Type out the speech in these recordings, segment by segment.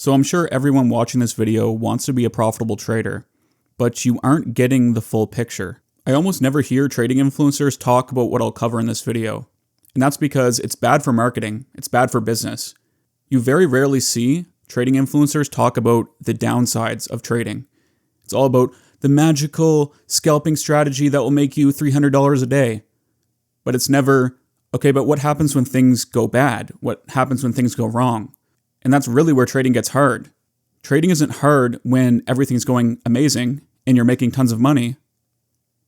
So I'm sure everyone watching this video wants to be a profitable trader, but you aren't getting the full picture. I almost never hear trading influencers talk about what I'll cover in this video, and that's because it's bad for marketing, it's bad for business. You very rarely see trading influencers talk about the downsides of trading. It's all about the magical scalping strategy that will make you $300 a day. But it's never, okay, but what happens when things go bad? What happens when things go wrong? And that's really where trading gets hard. Trading isn't hard when everything's going amazing and you're making tons of money.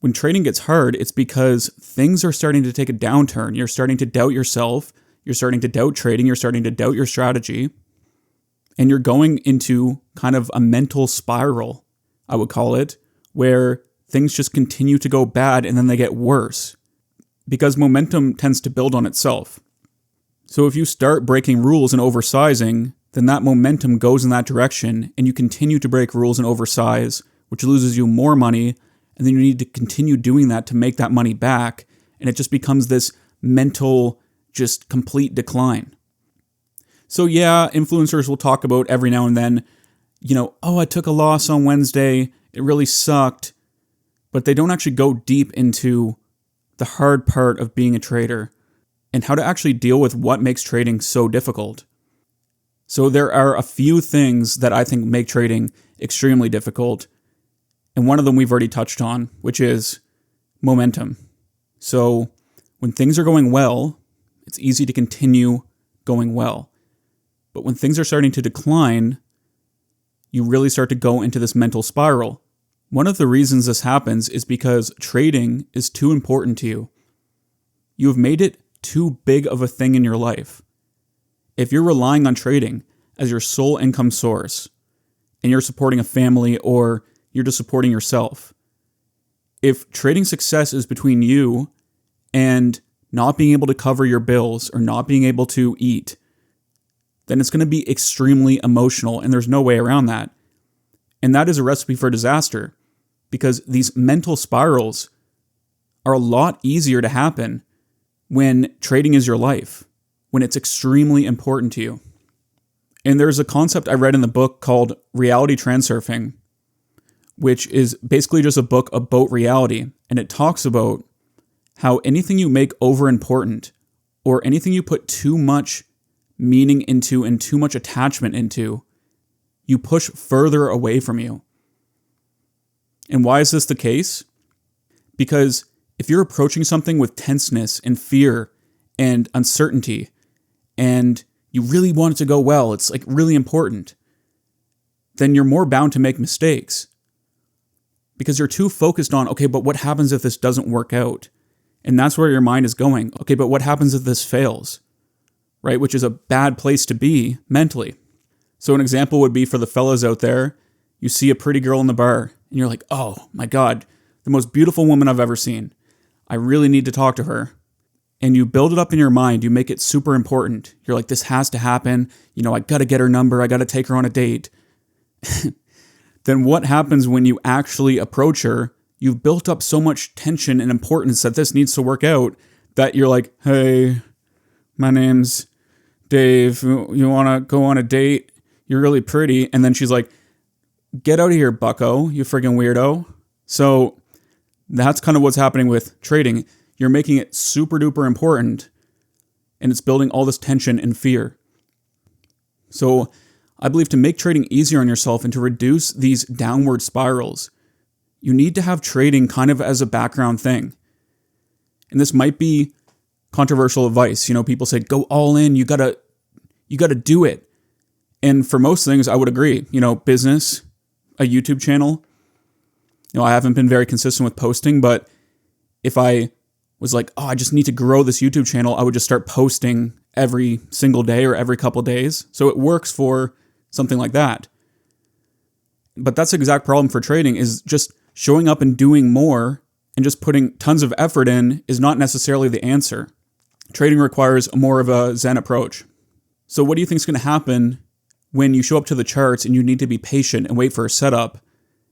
When trading gets hard, it's because things are starting to take a downturn. You're starting to doubt yourself. You're starting to doubt trading. You're starting to doubt your strategy. And you're going into kind of a mental spiral, I would call it, where things just continue to go bad and then they get worse. Because momentum tends to build on itself. So if you start breaking rules and oversizing, then that momentum goes in that direction and you continue to break rules and oversize, which loses you more money, and then you need to continue doing that to make that money back, and it just becomes this mental, just complete decline. So yeah, influencers will talk about every now and then, I took a loss on Wednesday, it really sucked, but they don't actually go deep into the hard part of being a trader and how to actually deal with what makes trading so difficult. So there are a few things that I think make trading extremely difficult, and one of them we've already touched on, which is momentum. So when things are going well, it's easy to continue going well. But when things are starting to decline, you really start to go into this mental spiral. One of the reasons this happens is because trading is too important to you. You have made it too big of a thing in your life. If you're relying on trading as your sole income source, and you're supporting a family or you're just supporting yourself, if trading success is between you and not being able to cover your bills or not being able to eat, then it's going to be extremely emotional, and there's no way around that. And that is a recipe for disaster, because these mental spirals are a lot easier to happen when trading is your life, when it's extremely important to you. And there's a concept I read in the book called reality transurfing, which is basically just a book about reality. And it talks about how anything you make over important, or anything you put too much meaning into and too much attachment into, you push further away from you. And why is this the case? Because if you're approaching something with tenseness and fear and uncertainty, and you really want it to go well, it's like really important, then you're more bound to make mistakes. Because you're too focused on, okay, but what happens if this doesn't work out? And that's where your mind is going. Okay, but what happens if this fails? Right? Which is a bad place to be mentally. So an example would be for the fellas out there, you see a pretty girl in the bar, and you're like, oh my God, the most beautiful woman I've ever seen. I really need to talk to her. And you build it up in your mind. You make it super important. You're like, this has to happen. I got to get her number. I got to take her on a date. Then what happens when you actually approach her? You've built up so much tension and importance that this needs to work out that you're like, hey, my name's Dave. You want to go on a date? You're really pretty. And then she's like, get out of here, bucko, you friggin' weirdo. So that's kind of what's happening with trading. You're making it super duper important, and it's building all this tension and fear. So I believe to make trading easier on yourself and to reduce these downward spirals, you need to have trading kind of as a background thing. And this might be controversial advice. People say, go all in, you gotta do it. And for most things, I would agree. Business, a YouTube channel. I haven't been very consistent with posting, but if I was like, I just need to grow this YouTube channel, I would just start posting every single day or every couple days. So it works for something like that. But that's the exact problem for trading, is just showing up and doing more and just putting tons of effort in is not necessarily the answer. Trading requires more of a Zen approach. So what do you think is going to happen when you show up to the charts and you need to be patient and wait for a setup,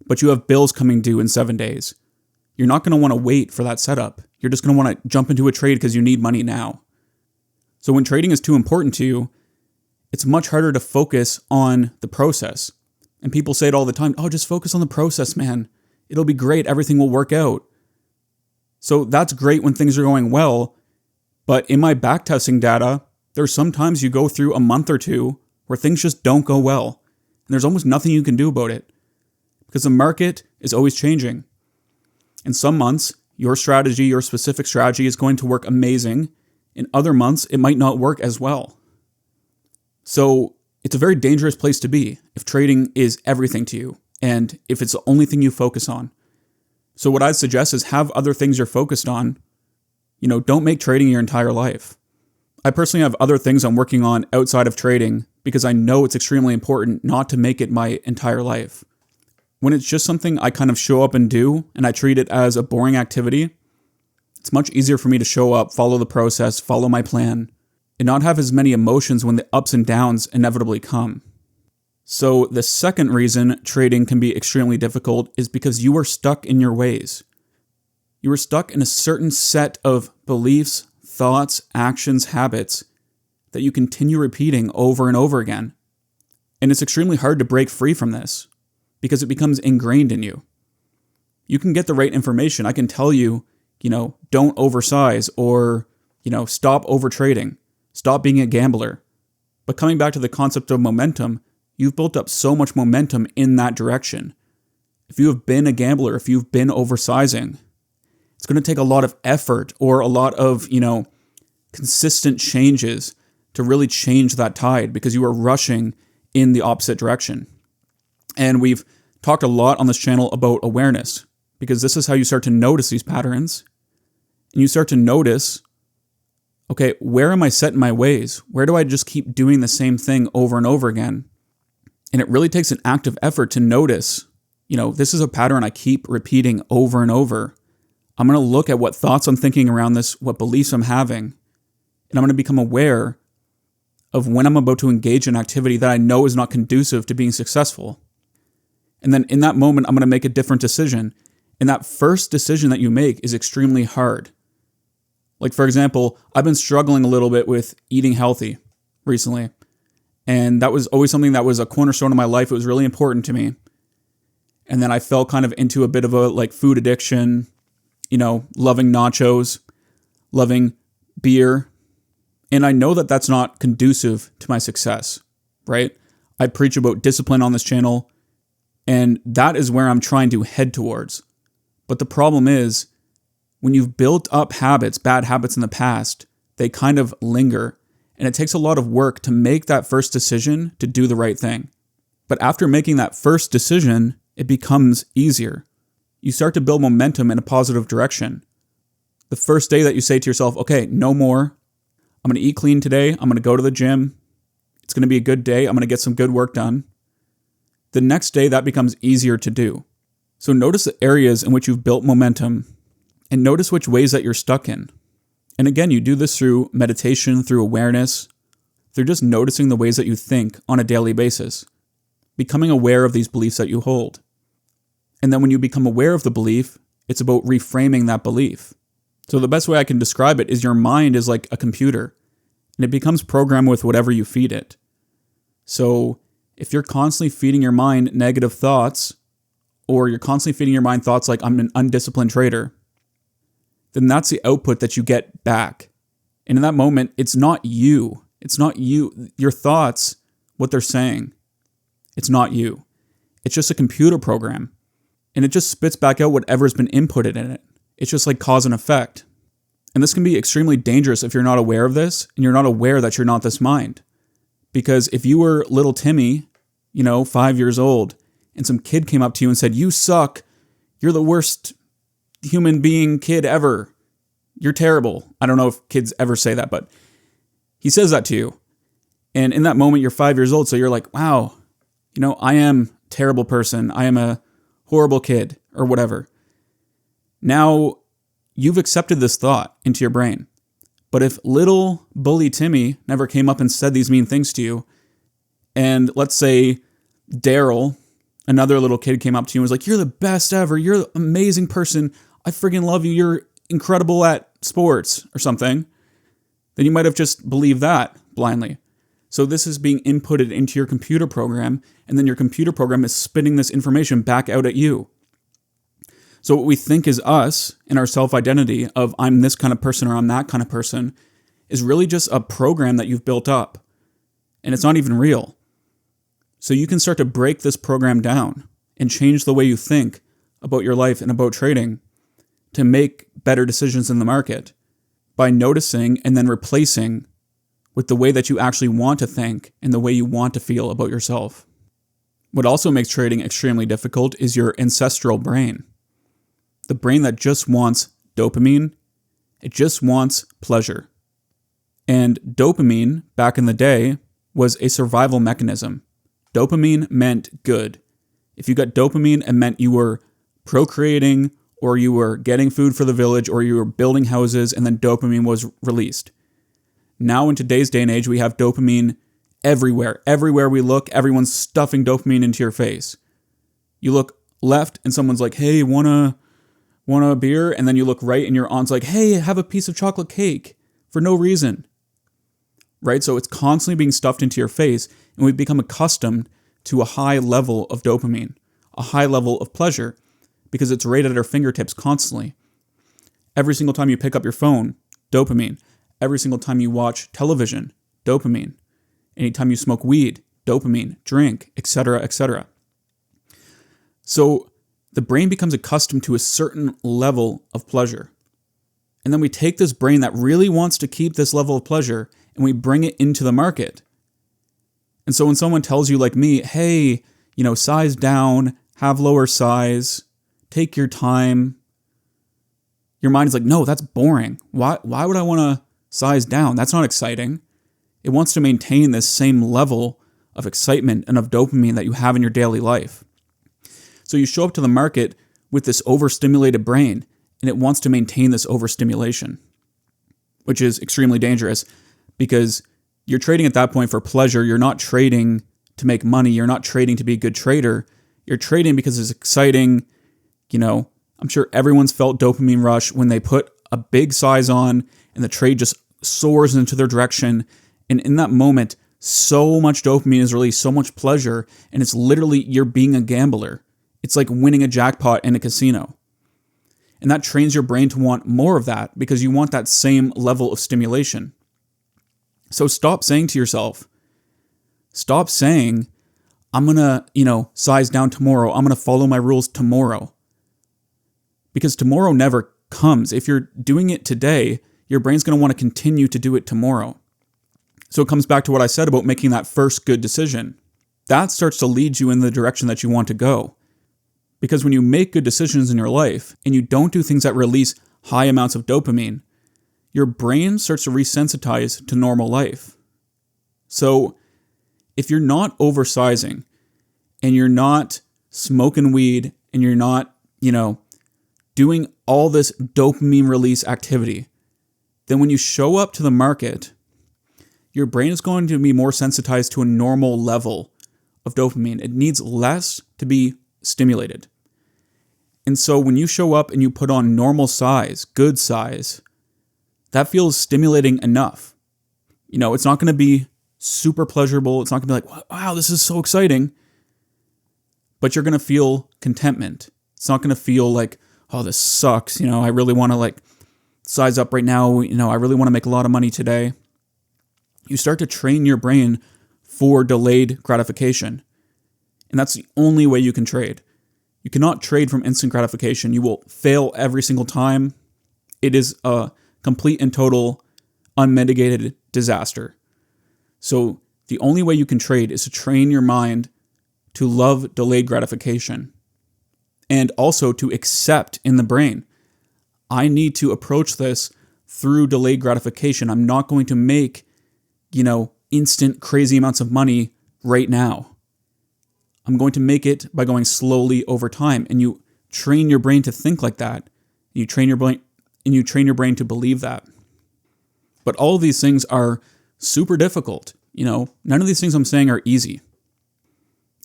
but you have bills coming due in 7 days? You're not going to want to wait for that setup. You're just going to want to jump into a trade because you need money now. So when trading is too important to you, it's much harder to focus on the process. And people say it all the time, oh, just focus on the process, man. It'll be great. Everything will work out. So that's great when things are going well. But in my backtesting data, there's sometimes you go through a month or two where things just don't go well. And there's almost nothing you can do about it because the market is always changing. In some months, your specific strategy is going to work amazing. In other months, it might not work as well. So it's a very dangerous place to be if trading is everything to you and if it's the only thing you focus on. So what I'd suggest is have other things you're focused on. Don't make trading your entire life. I personally have other things I'm working on outside of trading because I know it's extremely important not to make it my entire life. When it's just something I kind of show up and do and I treat it as a boring activity, it's much easier for me to show up, follow the process, follow my plan, and not have as many emotions when the ups and downs inevitably come. So the second reason trading can be extremely difficult is because you are stuck in your ways. You are stuck in a certain set of beliefs, thoughts, actions, habits that you continue repeating over and over again. And it's extremely hard to break free from this because it becomes ingrained in you. You can get the right information. I can tell you, don't oversize or, stop over trading, stop being a gambler. But coming back to the concept of momentum, you've built up so much momentum in that direction. If you have been a gambler, if you've been oversizing, it's going to take a lot of effort or a lot of, consistent changes to really change that tide because you are rushing in the opposite direction. And we've talked a lot on this channel about awareness because this is how you start to notice these patterns. And you start to notice, okay, where am I set in my ways? Where do I just keep doing the same thing over and over again? And it really takes an active effort to notice, this is a pattern I keep repeating over and over. I'm going to look at what thoughts I'm thinking around this, what beliefs I'm having, and I'm going to become aware of when I'm about to engage in activity that I know is not conducive to being successful. And then in that moment, I'm going to make a different decision. And that first decision that you make is extremely hard. Like, for example, I've been struggling a little bit with eating healthy recently. And that was always something that was a cornerstone of my life. It was really important to me. And then I fell kind of into a bit of a food addiction, loving nachos, loving beer. And I know that that's not conducive to my success, right? I preach about discipline on this channel, and that is where I'm trying to head towards. But the problem is, when you've built up habits, bad habits in the past, they kind of linger. And it takes a lot of work to make that first decision to do the right thing. But after making that first decision, it becomes easier. You start to build momentum in a positive direction. The first day that you say to yourself, okay, no more. I'm going to eat clean today. I'm going to go to the gym. It's going to be a good day. I'm going to get some good work done. The next day, that becomes easier to do. So notice the areas in which you've built momentum and notice which ways that you're stuck in. And again, you do this through meditation, through awareness, through just noticing the ways that you think on a daily basis, becoming aware of these beliefs that you hold. And then when you become aware of the belief, it's about reframing that belief. So the best way I can describe it is your mind is like a computer, and it becomes programmed with whatever you feed it. So if you're constantly feeding your mind negative thoughts, or you're constantly feeding your mind thoughts like I'm an undisciplined trader, then that's the output that you get back. And in that moment, it's not you. It's not you. Your thoughts, what they're saying, it's not you. It's just a computer program. And it just spits back out whatever's been inputted in it. It's just like cause and effect. And this can be extremely dangerous if you're not aware of this and you're not aware that you're not this mind. Because if you were little Timmy, 5 years old, and some kid came up to you and said, you suck, you're the worst human being kid ever, you're terrible. I don't know if kids ever say that, but he says that to you. And in that moment, you're 5 years old, so you're like, wow, I am a terrible person. I am a horrible kid, or whatever. Now, you've accepted this thought into your brain. But if little bully Timmy never came up and said these mean things to you, and let's say Daryl, another little kid, came up to you and was like, you're the best ever, you're an amazing person, I friggin' love you, you're incredible at sports, or something, then you might have just believed that blindly. So this is being inputted into your computer program, and then your computer program is spitting this information back out at you. So what we think is us and our self-identity of I'm this kind of person or I'm that kind of person is really just a program that you've built up. And it's not even real. So you can start to break this program down and change the way you think about your life and about trading to make better decisions in the market by noticing and then replacing with the way that you actually want to think and the way you want to feel about yourself. What also makes trading extremely difficult is your ancestral brain. The brain that just wants dopamine, it just wants pleasure. And dopamine, back in the day, was a survival mechanism. Dopamine meant good. If you got dopamine, it meant you were procreating, or you were getting food for the village, or you were building houses, and then dopamine was released. Now in today's day and age, we have dopamine everywhere. Everywhere we look, everyone's stuffing dopamine into your face. You look left and someone's like, hey, want a beer? And then you look right and your aunt's like, hey, have a piece of chocolate cake for no reason. Right? So it's constantly being stuffed into your face, and we've become accustomed to a high level of dopamine, a high level of pleasure, because it's right at our fingertips constantly. Every single time you pick up your phone, dopamine. Every single time you watch television, dopamine. Anytime you smoke weed, dopamine, drink, etc., etc. So the brain becomes accustomed to a certain level of pleasure. And then we take this brain that really wants to keep this level of pleasure and we bring it into the market. And so when someone tells you like me, hey, size down, have lower size, take your time, your mind is like, no, that's boring. Why would I want to size down? That's not exciting. It wants to maintain this same level of excitement and of dopamine that you have in your daily life. So you show up to the market with this overstimulated brain, and it wants to maintain this overstimulation, which is extremely dangerous because you're trading at that point for pleasure. You're not trading to make money. You're not trading to be a good trader. You're trading because it's exciting. I'm sure everyone's felt dopamine rush when they put a big size on and the trade just soars into their direction. And in that moment, so much dopamine is released, so much pleasure, and it's literally you're being a gambler. It's like winning a jackpot in a casino. And that trains your brain to want more of that because you want that same level of stimulation. So stop saying to yourself, I'm going to, size down tomorrow. I'm going to follow my rules tomorrow. Because tomorrow never comes. If you're doing it today, your brain's going to want to continue to do it tomorrow. So it comes back to what I said about making that first good decision. That starts to lead you in the direction that you want to go. Because when you make good decisions in your life and you don't do things that release high amounts of dopamine, your brain starts to resensitize to normal life. So if you're not oversizing and you're not smoking weed and you're not, doing all this dopamine release activity, then when you show up to the market, your brain is going to be more sensitized to a normal level of dopamine. It needs less to be stimulated. And so when you show up and you put on normal size, good size, that feels stimulating enough. It's not going to be super pleasurable. It's not going to be like, wow, this is so exciting. But you're going to feel contentment. It's not going to feel like, oh, this sucks. I really want to size up right now. I really want to make a lot of money today. You start to train your brain for delayed gratification. And that's the only way you can trade. You cannot trade from instant gratification. You will fail every single time. It is a complete and total unmitigated disaster. So the only way you can trade is to train your mind to love delayed gratification and also to accept in the brain, I need to approach this through delayed gratification. I'm not going to make, instant crazy amounts of money right now. I'm going to make it by going slowly over time. And you train your brain to think like that. You train your brain to believe that. But all of these things are super difficult. None of these things I'm saying are easy.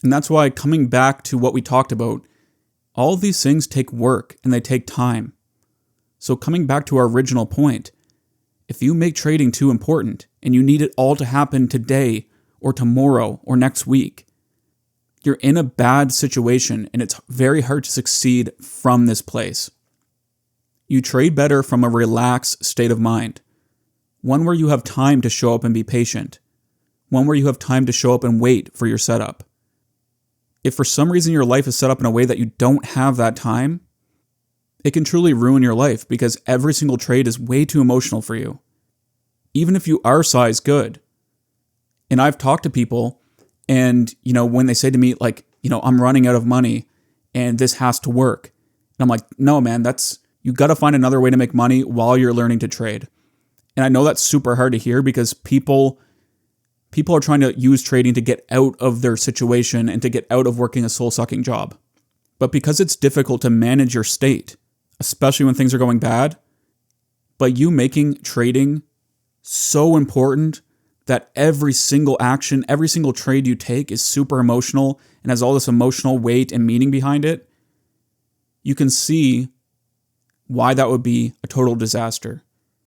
And that's why coming back to what we talked about, all of these things take work and they take time. So coming back to our original point, if you make trading too important and you need it all to happen today or tomorrow or next week. You're in a bad situation and it's very hard to succeed from this place. You trade better from a relaxed state of mind. One where you have time to show up and be patient. One where you have time to show up and wait for your setup. If for some reason your life is set up in a way that you don't have that time, it can truly ruin your life because every single trade is way too emotional for you. Even if you are size good. And I've talked to people and, when they say to me like, I'm running out of money and this has to work. And I'm like, no, man, you got to find another way to make money while you're learning to trade. And I know that's super hard to hear because people are trying to use trading to get out of their situation and to get out of working a soul-sucking job. But because it's difficult to manage your state, especially when things are going bad, but you making trading so important that every single action, every single trade you take is super emotional and has all this emotional weight and meaning behind it, you can see why that would be a total disaster.